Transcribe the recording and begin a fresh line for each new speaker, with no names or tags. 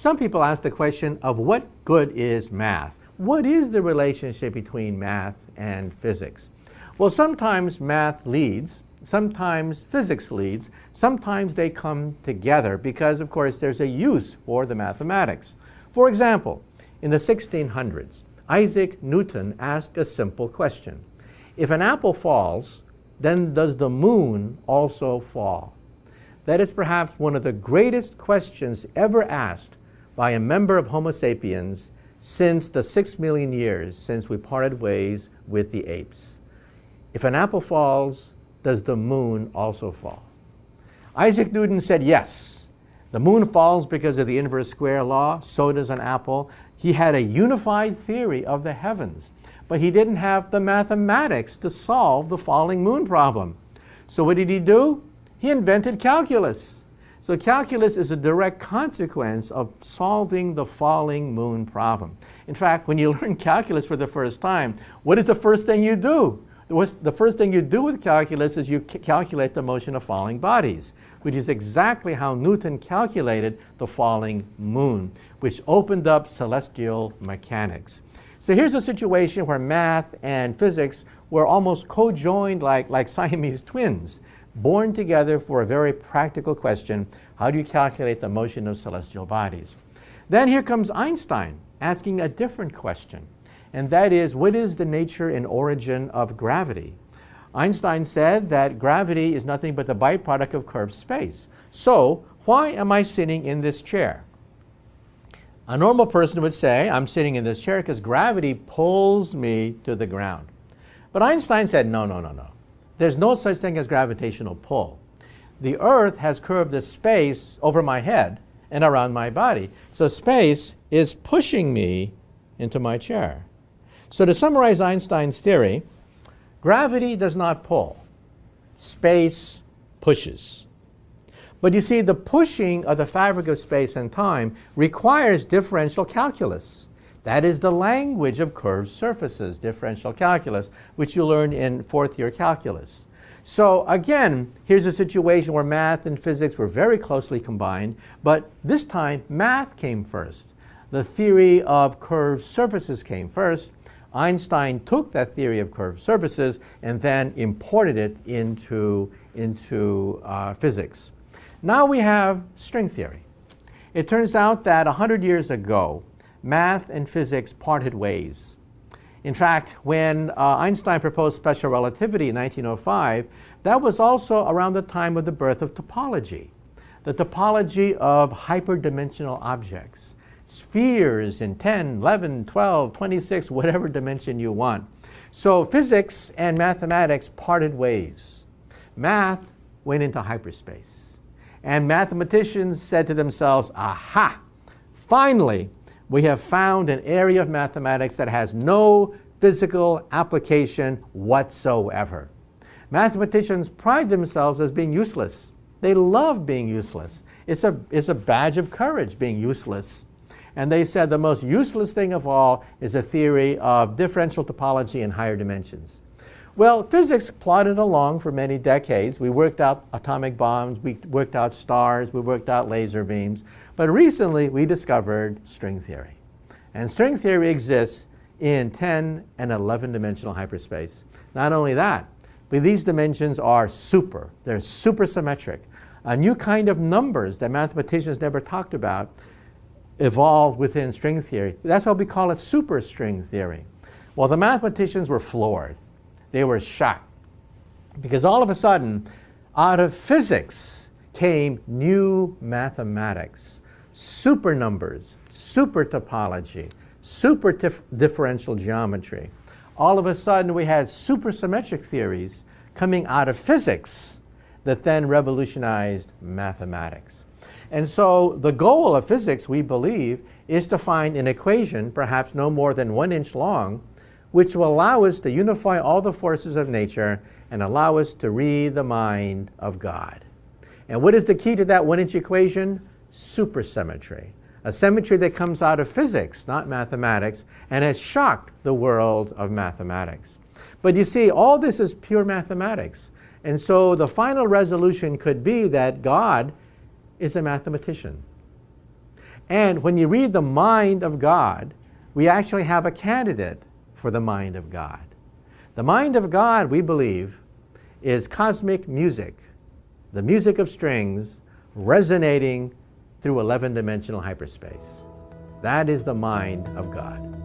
Some people ask the question of what good is math? What is the relationship between math and physics? Well, sometimes math leads, sometimes physics leads, sometimes they come together because, of course, there's a use for the mathematics. For example, in the 1600s, Isaac Newton asked a simple question. If an apple falls, then does the moon also fall? That is perhaps one of the greatest questions ever asked by a member of Homo sapiens since the 6 million years since we parted ways with the apes. If an apple falls, does the moon also fall? Isaac Newton said yes. The moon falls because of the inverse square law, so does an apple. He had a unified theory of the heavens, but he didn't have the mathematics to solve the falling moon problem. So what did he do? He invented calculus. So calculus is a direct consequence of solving the falling moon problem. In fact, when you learn calculus for the first time, what is the first thing you do? The first thing you do with calculus is you calculate the motion of falling bodies, which is exactly how Newton calculated the falling moon, which opened up celestial mechanics. So here's a situation where math and physics were almost co-joined like Siamese twins, born together for a very practical question: how do you calculate the motion of celestial bodies? Then here comes Einstein asking a different question, and that is, what is the nature and origin of gravity? Einstein said that gravity is nothing but the byproduct of curved space. So why am I sitting in this chair? A normal person would say, I'm sitting in this chair because gravity pulls me to the ground. But Einstein said, no, no, no, no. There's no such thing as gravitational pull. The Earth has curved the space over my head and around my body. So space is pushing me into my chair. So to summarize Einstein's theory, gravity does not pull. Space pushes. But you see, the pushing of the fabric of space and time requires differential calculus. That is the language of curved surfaces, differential calculus, which you learn in fourth-year calculus. So again, here's a situation where math and physics were very closely combined, but this time math came first. The theory of curved surfaces came first. Einstein took that theory of curved surfaces and then imported it into physics. Now we have string theory. It turns out that 100 years ago, math and physics parted ways. In fact, when Einstein proposed special relativity in 1905, that was also around the time of the birth of topology. The topology of hyperdimensional objects. Spheres in 10, 11, 12, 26, whatever dimension you want. So physics and mathematics parted ways. Math went into hyperspace. And mathematicians said to themselves, aha, finally, we have found an area of mathematics that has no physical application whatsoever. Mathematicians pride themselves as being useless. They love being useless. It's a badge of courage, being useless. And they said the most useless thing of all is a theory of differential topology in higher dimensions. Well, physics plodded along for many decades. We worked out atomic bombs, we worked out stars, we worked out laser beams. But recently, we discovered string theory. And string theory exists in 10 and 11-dimensional hyperspace. Not only that, but these dimensions are super. They're supersymmetric. A new kind of numbers that mathematicians never talked about evolved within string theory. That's why we call it superstring theory. Well, the mathematicians were floored. They were shocked. Because all of a sudden, out of physics came new mathematics. Super numbers, super topology, super differential geometry. All of a sudden, we had supersymmetric theories coming out of physics that then revolutionized mathematics. And so the goal of physics, we believe, is to find an equation, perhaps no more than 1 inch long, which will allow us to unify all the forces of nature and allow us to read the mind of God. And what is the key to that 1 inch equation? Supersymmetry. A symmetry that comes out of physics, not mathematics, and has shocked the world of mathematics. But you see, all this is pure mathematics. And so the final resolution could be that God is a mathematician. And when you read the mind of God, we actually have a candidate for the mind of God. The mind of God, we believe, is cosmic music, the music of strings resonating through 11-dimensional hyperspace. That is the mind of God.